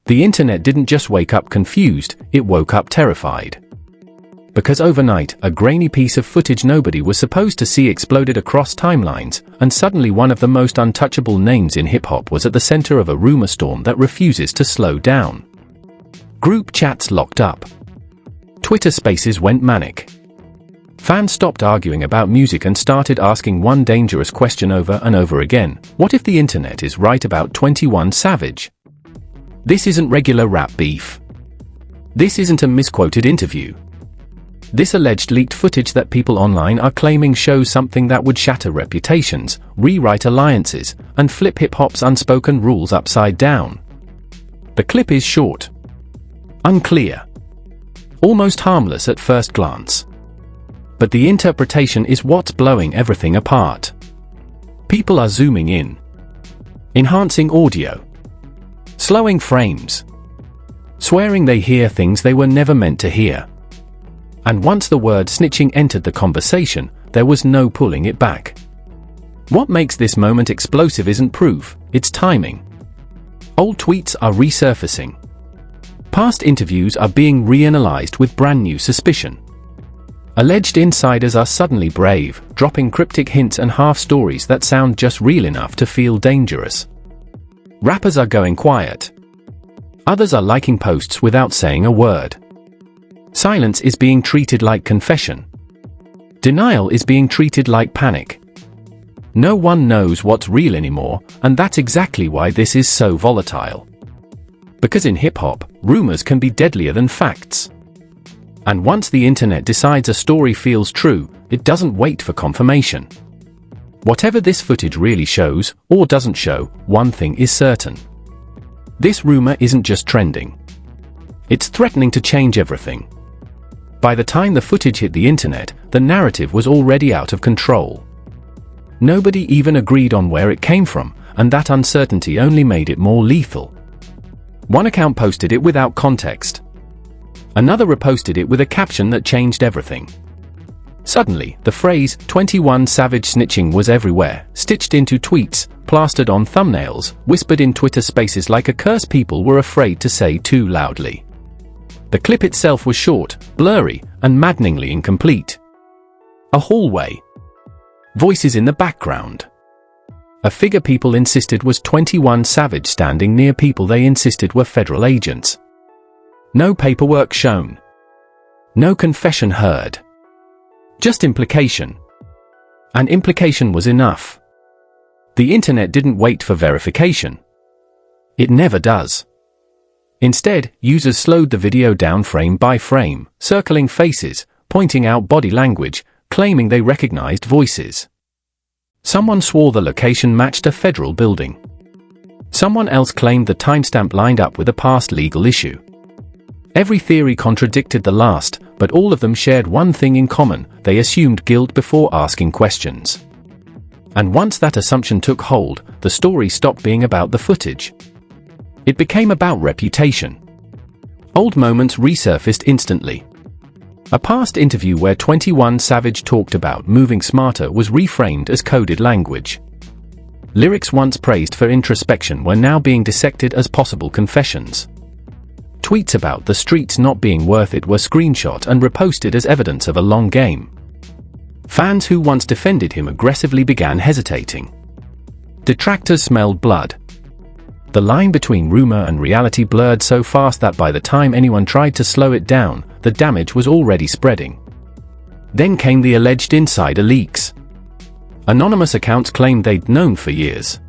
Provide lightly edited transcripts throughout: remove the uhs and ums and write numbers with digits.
The internet didn't just wake up confused, it woke up terrified. Because overnight, a grainy piece of footage nobody was supposed to see exploded across timelines, and suddenly one of the most untouchable names in hip-hop was at the center of a rumor storm that refuses to slow down. Group chats locked up. Twitter Spaces went manic. Fans stopped arguing about music and started asking one dangerous question over and over again: what if the internet is right about 21 Savage? This isn't regular rap beef. This isn't a misquoted interview. This alleged leaked footage that people online are claiming shows something that would shatter reputations, rewrite alliances, and flip hip-hop's unspoken rules upside down. The clip is short, unclear, almost harmless at first glance. But the interpretation is what's blowing everything apart. People are zooming in, enhancing audio, slowing frames, swearing they hear things they were never meant to hear. And once the word snitching entered the conversation, there was no pulling it back. What makes this moment explosive isn't proof, it's timing. Old tweets are resurfacing. Past interviews are being reanalyzed with brand new suspicion. Alleged insiders are suddenly brave, dropping cryptic hints and half-stories that sound just real enough to feel dangerous. Rappers are going quiet. Others are liking posts without saying a word. Silence is being treated like confession. Denial is being treated like panic. No one knows what's real anymore, and that's exactly why this is so volatile. Because in hip-hop, rumors can be deadlier than facts. And once the internet decides a story feels true, it doesn't wait for confirmation. Whatever this footage really shows, or doesn't show, one thing is certain. This rumor isn't just trending. It's threatening to change everything. By the time the footage hit the internet, the narrative was already out of control. Nobody even agreed on where it came from, and that uncertainty only made it more lethal. One account posted it without context. Another reposted it with a caption that changed everything. Suddenly, the phrase, 21 Savage snitching was everywhere, stitched into tweets, plastered on thumbnails, whispered in Twitter Spaces like a curse people were afraid to say too loudly. The clip itself was short, blurry, and maddeningly incomplete. A hallway. Voices in the background. A figure people insisted was 21 Savage standing near people they insisted were federal agents. No paperwork shown. No confession heard. Just implication. And implication was enough. The internet didn't wait for verification. It never does. Instead, users slowed the video down frame by frame, circling faces, pointing out body language, claiming they recognized voices. Someone swore the location matched a federal building. Someone else claimed the timestamp lined up with a past legal issue. Every theory contradicted the last, but all of them shared one thing in common: they assumed guilt before asking questions. And once that assumption took hold, the story stopped being about the footage. It became about reputation. Old moments resurfaced instantly. A past interview where 21 Savage talked about moving smarter was reframed as coded language. Lyrics once praised for introspection were now being dissected as possible confessions. Tweets about the streets not being worth it were screenshot and reposted as evidence of a long game. Fans who once defended him aggressively began hesitating. Detractors smelled blood. The line between rumor and reality blurred so fast that by the time anyone tried to slow it down, the damage was already spreading. Then came the alleged insider leaks. Anonymous accounts claimed they'd known for years.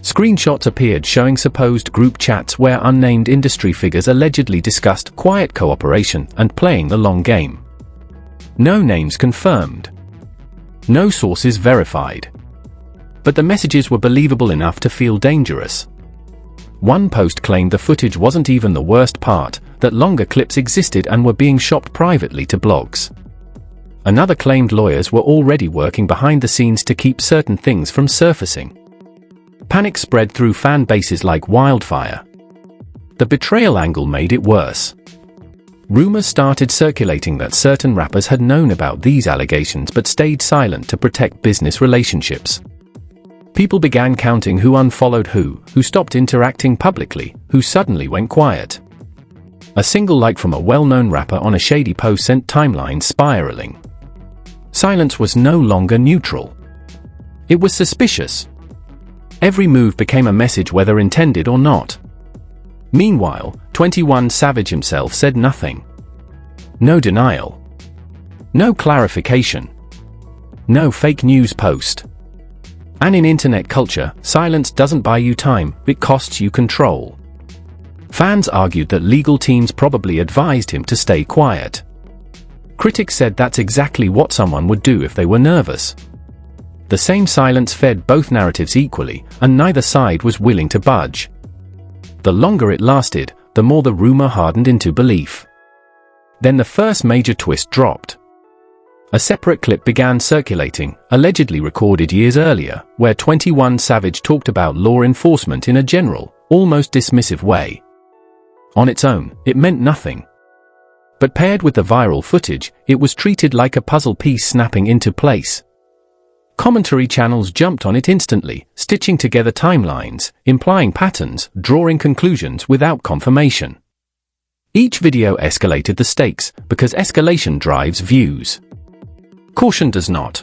Screenshots appeared showing supposed group chats where unnamed industry figures allegedly discussed quiet cooperation and playing the long game. No names confirmed. No sources verified. But the messages were believable enough to feel dangerous. One post claimed the footage wasn't even the worst part, that longer clips existed and were being shopped privately to blogs. Another claimed lawyers were already working behind the scenes to keep certain things from surfacing. Panic spread through fan bases like wildfire. The betrayal angle made it worse. Rumors started circulating that certain rappers had known about these allegations but stayed silent to protect business relationships. People began counting who unfollowed who stopped interacting publicly, who suddenly went quiet. A single like from a well-known rapper on a shady post sent timelines spiraling. Silence was no longer neutral. It was suspicious. Every move became a message, whether intended or not. Meanwhile, 21 Savage himself said nothing. No denial. No clarification. No fake news post. And in internet culture, silence doesn't buy you time, it costs you control. Fans argued that legal teams probably advised him to stay quiet. Critics said that's exactly what someone would do if they were nervous. The same silence fed both narratives equally, and neither side was willing to budge. The longer it lasted, the more the rumor hardened into belief. Then the first major twist dropped. A separate clip began circulating, allegedly recorded years earlier, where 21 Savage talked about law enforcement in a general, almost dismissive way. On its own, it meant nothing. But paired with the viral footage, it was treated like a puzzle piece snapping into place. Commentary channels jumped on it instantly, stitching together timelines, implying patterns, drawing conclusions without confirmation. Each video escalated the stakes, because escalation drives views. Caution does not.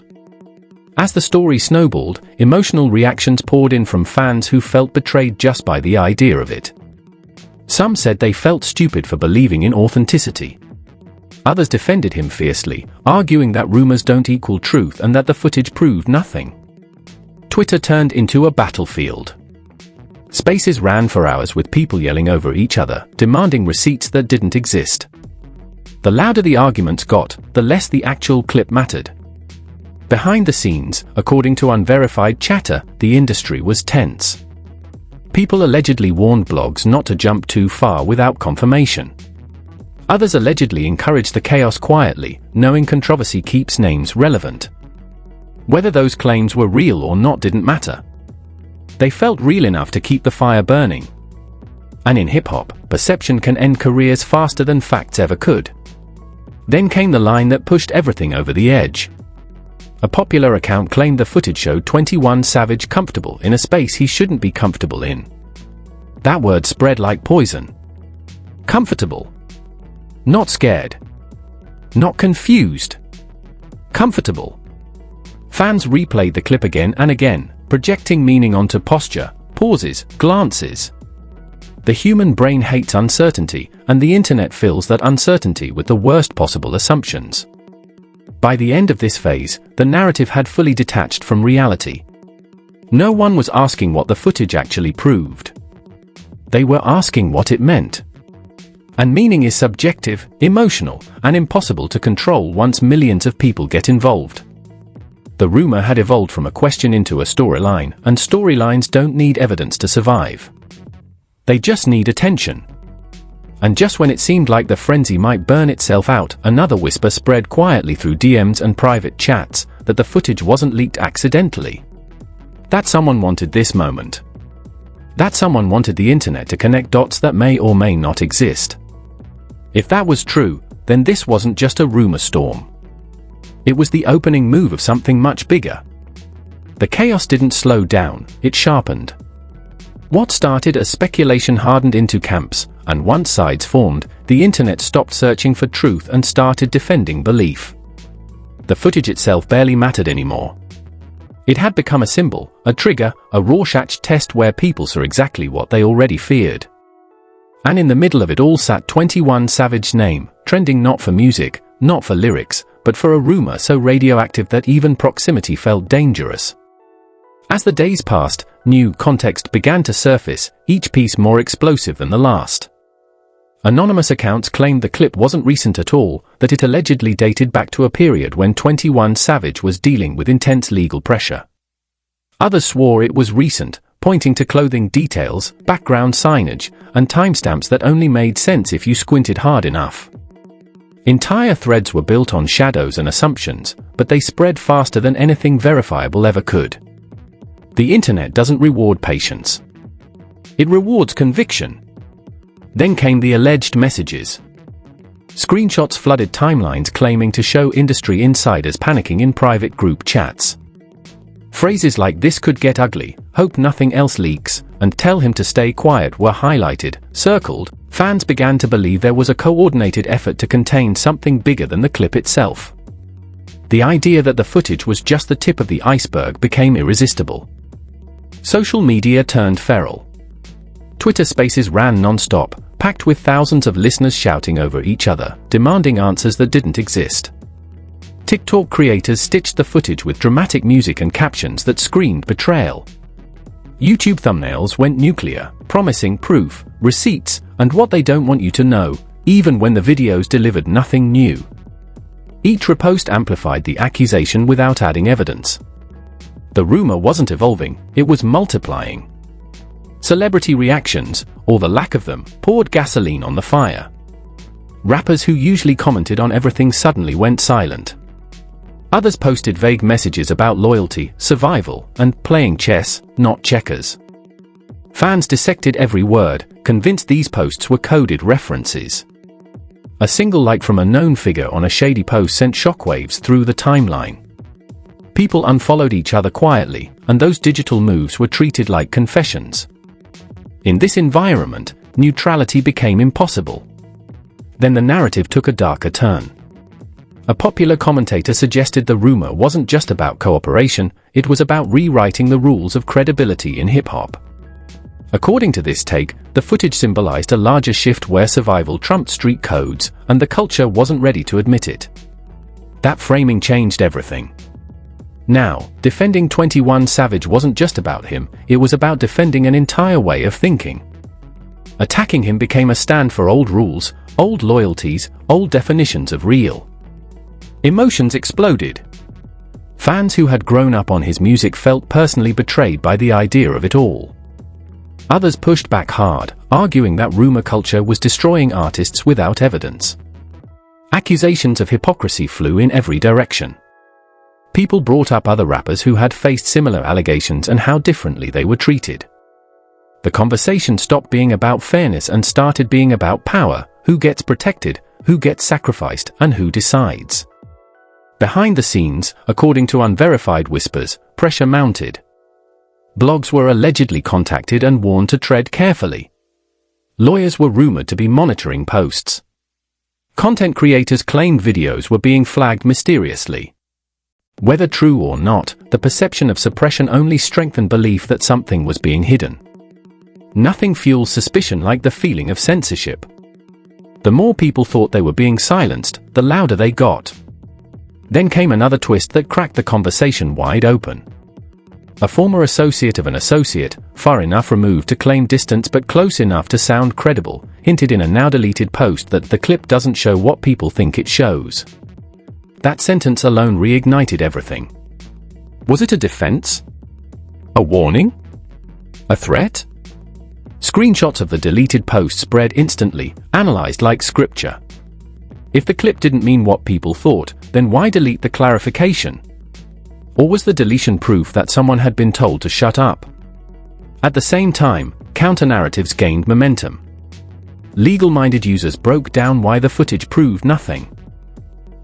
As the story snowballed, emotional reactions poured in from fans who felt betrayed just by the idea of it. Some said they felt stupid for believing in authenticity. Others defended him fiercely, arguing that rumors don't equal truth and that the footage proved nothing. Twitter turned into a battlefield. Spaces ran for hours with people yelling over each other, demanding receipts that didn't exist. The louder the arguments got, the less the actual clip mattered. Behind the scenes, according to unverified chatter, the industry was tense. People allegedly warned blogs not to jump too far without confirmation. Others allegedly encouraged the chaos quietly, knowing controversy keeps names relevant. Whether those claims were real or not didn't matter. They felt real enough to keep the fire burning. And in hip-hop, perception can end careers faster than facts ever could. Then came the line that pushed everything over the edge. A popular account claimed the footage showed 21 Savage comfortable in a space he shouldn't be comfortable in. That word spread like poison. Comfortable. Not scared. Not confused. Comfortable. Fans replayed the clip again and again, projecting meaning onto posture, pauses, glances. The human brain hates uncertainty, and the internet fills that uncertainty with the worst possible assumptions. By the end of this phase, the narrative had fully detached from reality. No one was asking what the footage actually proved. They were asking what it meant. And meaning is subjective, emotional, and impossible to control once millions of people get involved. The rumor had evolved from a question into a storyline, and storylines don't need evidence to survive. They just need attention. And just when it seemed like the frenzy might burn itself out, another whisper spread quietly through DMs and private chats, that the footage wasn't leaked accidentally. That someone wanted this moment. That someone wanted the internet to connect dots that may or may not exist. If that was true, then this wasn't just a rumor storm. It was the opening move of something much bigger. The chaos didn't slow down, it sharpened. What started as speculation hardened into camps, and once sides formed, the internet stopped searching for truth and started defending belief. The footage itself barely mattered anymore. It had become a symbol, a trigger, a Rorschach test where people saw exactly what they already feared. And in the middle of it all sat 21 Savage's name, trending not for music, not for lyrics, but for a rumor so radioactive that even proximity felt dangerous. As the days passed, new context began to surface, each piece more explosive than the last. Anonymous accounts claimed the clip wasn't recent at all, that it allegedly dated back to a period when 21 Savage was dealing with intense legal pressure. Others swore it was recent, pointing to clothing details, background signage, and timestamps that only made sense if you squinted hard enough. Entire threads were built on shadows and assumptions, but they spread faster than anything verifiable ever could. The internet doesn't reward patience. It rewards conviction. Then came the alleged messages. Screenshots flooded timelines claiming to show industry insiders panicking in private group chats. Phrases like "this could get ugly," "hope nothing else leaks," and "tell him to stay quiet" were highlighted, circled. Fans began to believe there was a coordinated effort to contain something bigger than the clip itself. The idea that the footage was just the tip of the iceberg became irresistible. Social media turned feral. Twitter Spaces ran non-stop, packed with thousands of listeners shouting over each other, demanding answers that didn't exist. TikTok creators stitched the footage with dramatic music and captions that screamed betrayal. YouTube thumbnails went nuclear, promising proof, receipts, and what they don't want you to know, even when the videos delivered nothing new. Each repost amplified the accusation without adding evidence. The rumor wasn't evolving, it was multiplying. Celebrity reactions, or the lack of them, poured gasoline on the fire. Rappers who usually commented on everything suddenly went silent. Others posted vague messages about loyalty, survival, and playing chess, not checkers. Fans dissected every word, convinced these posts were coded references. A single like from a known figure on a shady post sent shockwaves through the timeline. People unfollowed each other quietly, and those digital moves were treated like confessions. In this environment, neutrality became impossible. Then the narrative took a darker turn. A popular commentator suggested the rumor wasn't just about cooperation, it was about rewriting the rules of credibility in hip-hop. According to this take, the footage symbolized a larger shift where survival trumped street codes, and the culture wasn't ready to admit it. That framing changed everything. Now, defending 21 Savage wasn't just about him, it was about defending an entire way of thinking. Attacking him became a stand for old rules, old loyalties, old definitions of real. Emotions exploded. Fans who had grown up on his music felt personally betrayed by the idea of it all. Others pushed back hard, arguing that rumor culture was destroying artists without evidence. Accusations of hypocrisy flew in every direction. People brought up other rappers who had faced similar allegations and how differently they were treated. The conversation stopped being about fairness and started being about power: who gets protected, who gets sacrificed, and who decides. Behind the scenes, according to unverified whispers, pressure mounted. Blogs were allegedly contacted and warned to tread carefully. Lawyers were rumored to be monitoring posts. Content creators claimed videos were being flagged mysteriously. Whether true or not, the perception of suppression only strengthened belief that something was being hidden. Nothing fuels suspicion like the feeling of censorship. The more people thought they were being silenced, the louder they got. Then came another twist that cracked the conversation wide open. A former associate of an associate, far enough removed to claim distance but close enough to sound credible, hinted in a now-deleted post that the clip doesn't show what people think it shows. That sentence alone reignited everything. Was it a defense? A warning? A threat? Screenshots of the deleted post spread instantly, analyzed like scripture. If the clip didn't mean what people thought, then why delete the clarification? Or was the deletion proof that someone had been told to shut up? At the same time, counter-narratives gained momentum. Legal-minded users broke down why the footage proved nothing.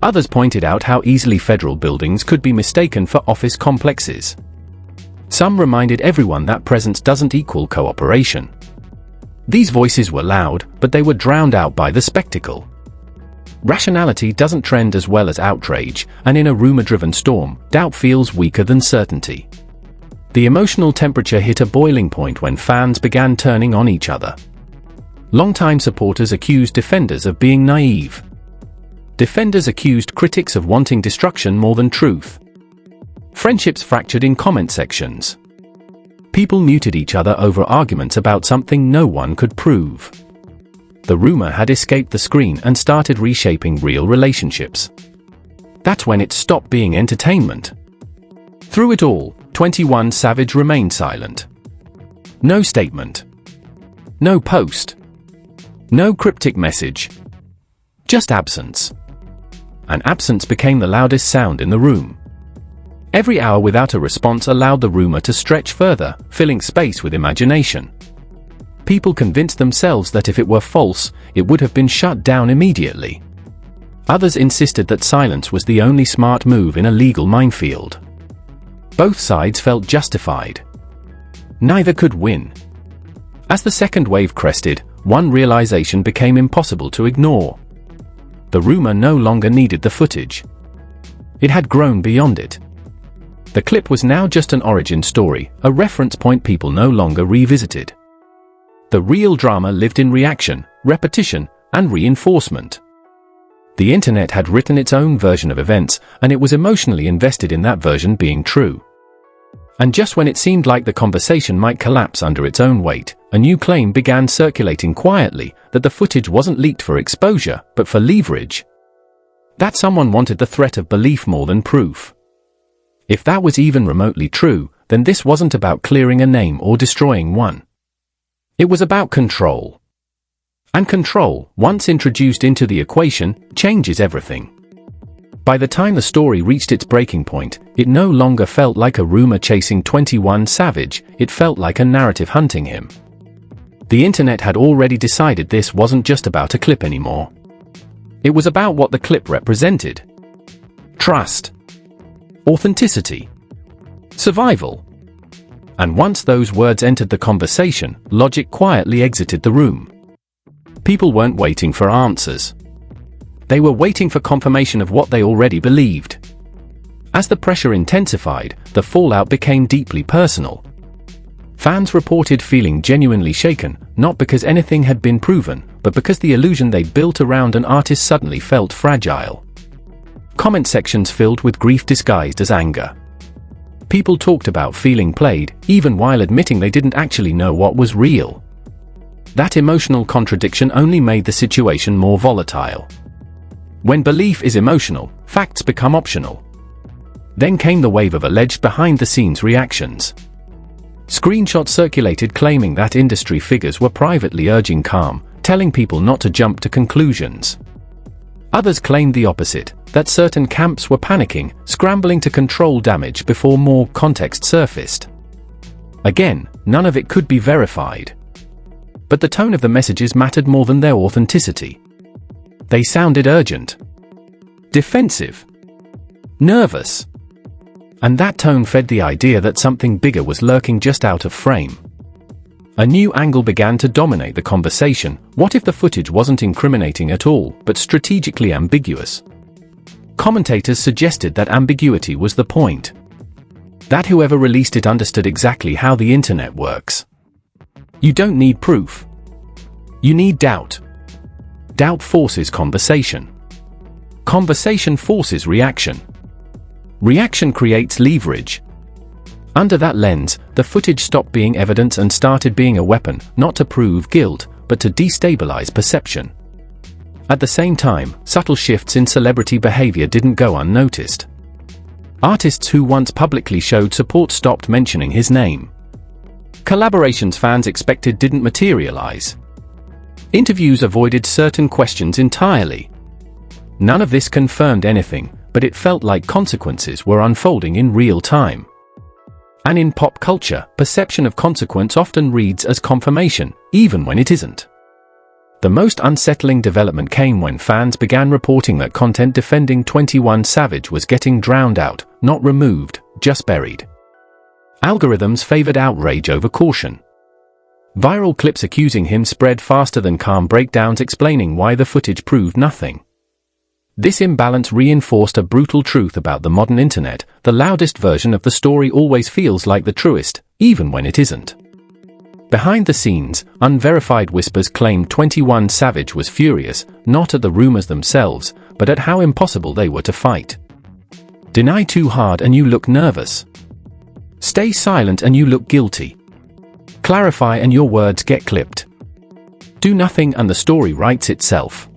Others pointed out how easily federal buildings could be mistaken for office complexes. Some reminded everyone that presence doesn't equal cooperation. These voices were loud, but they were drowned out by the spectacle. Rationality doesn't trend as well as outrage, and in a rumor-driven storm, doubt feels weaker than certainty. The emotional temperature hit a boiling point when fans began turning on each other. Longtime supporters accused defenders of being naive. Defenders accused critics of wanting destruction more than truth. Friendships fractured in comment sections. People muted each other over arguments about something no one could prove. The rumor had escaped the screen and started reshaping real relationships. That's when it stopped being entertainment. Through it all, 21 Savage remained silent. No statement. No post. No cryptic message. Just absence. And absence became the loudest sound in the room. Every hour without a response allowed the rumor to stretch further, filling space with imagination. People convinced themselves that if it were false, it would have been shut down immediately. Others insisted that silence was the only smart move in a legal minefield. Both sides felt justified. Neither could win. As the second wave crested, one realization became impossible to ignore. The rumor no longer needed the footage. It had grown beyond it. The clip was now just an origin story, a reference point people no longer revisited. The real drama lived in reaction, repetition, and reinforcement. The internet had written its own version of events, and it was emotionally invested in that version being true. And just when it seemed like the conversation might collapse under its own weight, a new claim began circulating quietly that the footage wasn't leaked for exposure, but for leverage. That someone wanted the threat of belief more than proof. If that was even remotely true, then this wasn't about clearing a name or destroying one. It was about control. And control, once introduced into the equation, changes everything. By the time the story reached its breaking point, it no longer felt like a rumor chasing 21 Savage, it felt like a narrative hunting him. The internet had already decided this wasn't just about a clip anymore. It was about what the clip represented. Trust. Authenticity. Survival. And once those words entered the conversation, logic quietly exited the room. People weren't waiting for answers. They were waiting for confirmation of what they already believed. As the pressure intensified, the fallout became deeply personal. Fans reported feeling genuinely shaken, not because anything had been proven, but because the illusion they built around an artist suddenly felt fragile. Comment sections filled with grief disguised as anger. People talked about feeling played, even while admitting they didn't actually know what was real. That emotional contradiction only made the situation more volatile. When belief is emotional, facts become optional. Then came the wave of alleged behind-the-scenes reactions. Screenshots circulated claiming that industry figures were privately urging calm, telling people not to jump to conclusions. Others claimed the opposite, that certain camps were panicking, scrambling to control damage before more context surfaced. Again, none of it could be verified. But the tone of the messages mattered more than their authenticity. They sounded urgent, defensive, nervous. And that tone fed the idea that something bigger was lurking just out of frame. A new angle began to dominate the conversation. What if the footage wasn't incriminating at all, but strategically ambiguous? Commentators suggested that ambiguity was the point. That whoever released it understood exactly how the internet works. You don't need proof. You need doubt. Doubt forces conversation. Conversation forces reaction. Reaction creates leverage. Under that lens, the footage stopped being evidence and started being a weapon, not to prove guilt, but to destabilize perception. At the same time, subtle shifts in celebrity behavior didn't go unnoticed. Artists who once publicly showed support stopped mentioning his name. Collaborations fans expected didn't materialize. Interviews avoided certain questions entirely. None of this confirmed anything, but it felt like consequences were unfolding in real time. And in pop culture, perception of consequence often reads as confirmation, even when it isn't. The most unsettling development came when fans began reporting that content defending 21 Savage was getting drowned out, not removed, just buried. Algorithms favored outrage over caution. Viral clips accusing him spread faster than calm breakdowns explaining why the footage proved nothing. This imbalance reinforced a brutal truth about the modern internet: the loudest version of the story always feels like the truest, even when it isn't. Behind the scenes, unverified whispers claimed 21 Savage was furious, not at the rumors themselves, but at how impossible they were to fight. Deny too hard and you look nervous. Stay silent and you look guilty. Clarify and your words get clipped. Do nothing and the story writes itself.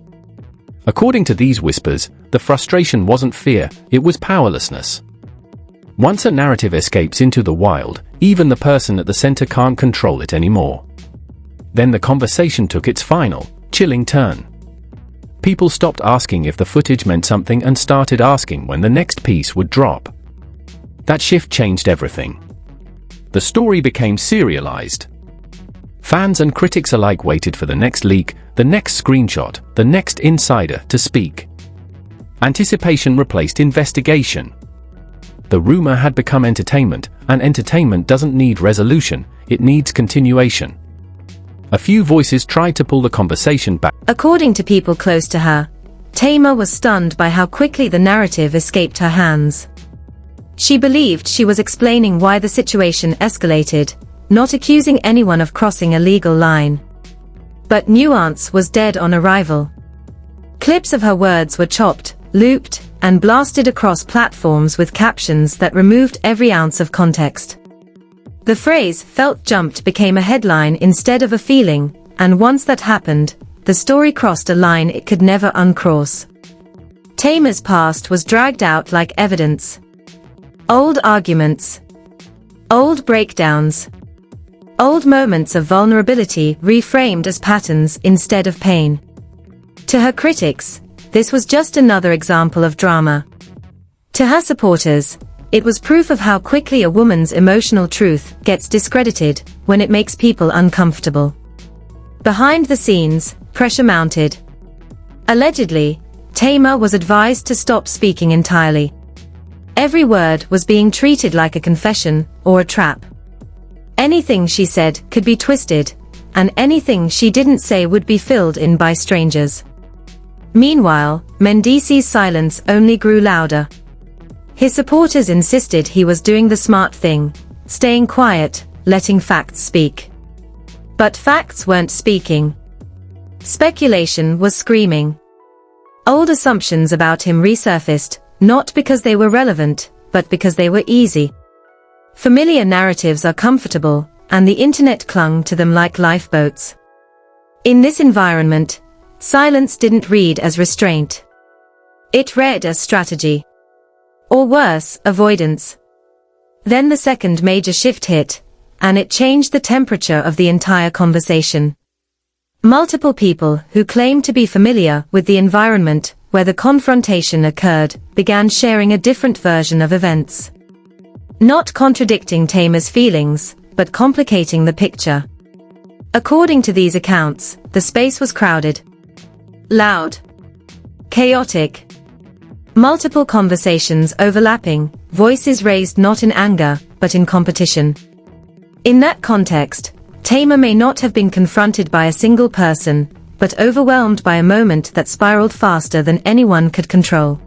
According to these whispers, the frustration wasn't fear, it was powerlessness. Once a narrative escapes into the wild, even the person at the center can't control it anymore. Then the conversation took its final, chilling turn. People stopped asking if the footage meant something and started asking when the next piece would drop. That shift changed everything. The story became serialized. Fans and critics alike waited for the next leak, the next screenshot, the next insider to speak. Anticipation replaced investigation. The rumor had become entertainment, and entertainment doesn't need resolution, it needs continuation. A few voices tried to pull the conversation back. According to people close to her, Tamar was stunned by how quickly the narrative escaped her hands. She believed she was explaining why the situation escalated, not accusing anyone of crossing a legal line. But nuance was dead on arrival. Clips of her words were chopped, looped, and blasted across platforms with captions that removed every ounce of context. The phrase "felt jumped" became a headline instead of a feeling, and once that happened, the story crossed a line it could never uncross. Tamar's past was dragged out like evidence. Old arguments. Old breakdowns. Old moments of vulnerability reframed as patterns instead of pain. To her critics, this was just another example of drama. To her supporters, it was proof of how quickly a woman's emotional truth gets discredited when it makes people uncomfortable. Behind the scenes, pressure mounted. Allegedly, Tamar was advised to stop speaking entirely. Every word was being treated like a confession or a trap. Anything she said could be twisted, and anything she didn't say would be filled in by strangers. Meanwhile, Mendici's silence only grew louder. His supporters insisted he was doing the smart thing, staying quiet, letting facts speak. But facts weren't speaking. Speculation was screaming. Old assumptions about him resurfaced, not because they were relevant, but because they were easy. Familiar narratives are comfortable, and the internet clung to them like lifeboats. In this environment, silence didn't read as restraint. It read as strategy. Or worse, avoidance. Then the second major shift hit, and it changed the temperature of the entire conversation. Multiple people who claimed to be familiar with the environment where the confrontation occurred began sharing a different version of events. Not contradicting Tamar's feelings, but complicating the picture. According to these accounts, the space was crowded. Loud. Chaotic. Multiple conversations overlapping, voices raised not in anger, but in competition. In that context, Tamar may not have been confronted by a single person, but overwhelmed by a moment that spiraled faster than anyone could control.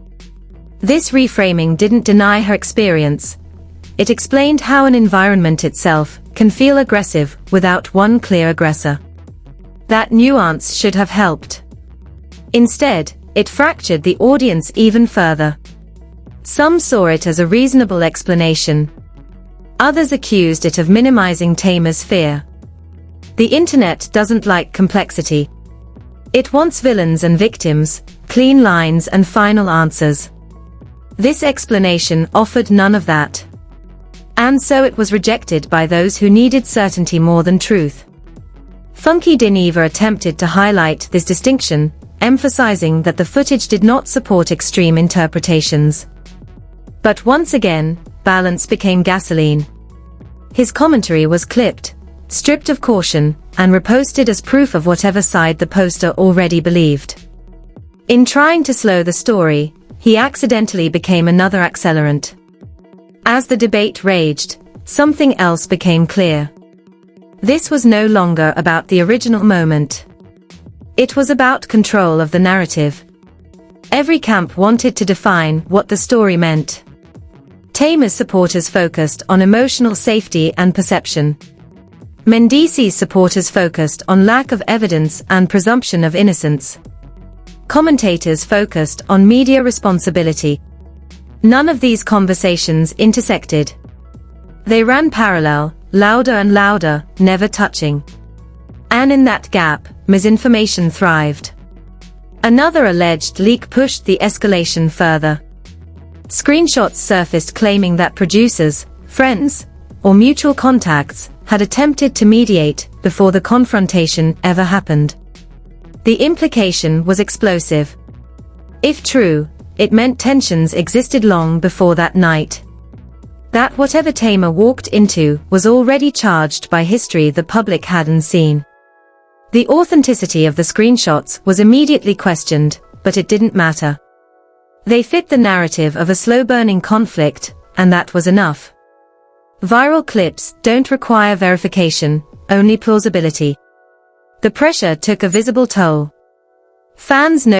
This reframing didn't deny her experience. It explained how an environment itself can feel aggressive without one clear aggressor. That nuance should have helped. Instead, it fractured the audience even further. Some saw it as a reasonable explanation. Others accused it of minimizing Tamar's fear. The internet doesn't like complexity. It wants villains and victims, clean lines and final answers. This explanation offered none of that. And so it was rejected by those who needed certainty more than truth. Funky Dineva attempted to highlight this distinction, emphasizing that the footage did not support extreme interpretations. But once again, balance became gasoline. His commentary was clipped, stripped of caution, and reposted as proof of whatever side the poster already believed. In trying to slow the story, he accidentally became another accelerant. As the debate raged, something else became clear. This was no longer about the original moment. It was about control of the narrative. Every camp wanted to define what the story meant. Tamar's supporters focused on emotional safety and perception. Mendici's supporters focused on lack of evidence and presumption of innocence. Commentators focused on media responsibility. None of these conversations intersected. They ran parallel, louder and louder, never touching. And in that gap, misinformation thrived. Another alleged leak pushed the escalation further. Screenshots surfaced claiming that producers, friends, or mutual contacts had attempted to mediate before the confrontation ever happened. The implication was explosive. If true, it meant tensions existed long before that night. That whatever Tamar walked into was already charged by history the public hadn't seen. The authenticity of the screenshots was immediately questioned, but it didn't matter. They fit the narrative of a slow-burning conflict, and that was enough. Viral clips don't require verification, only plausibility. The pressure took a visible toll. Fans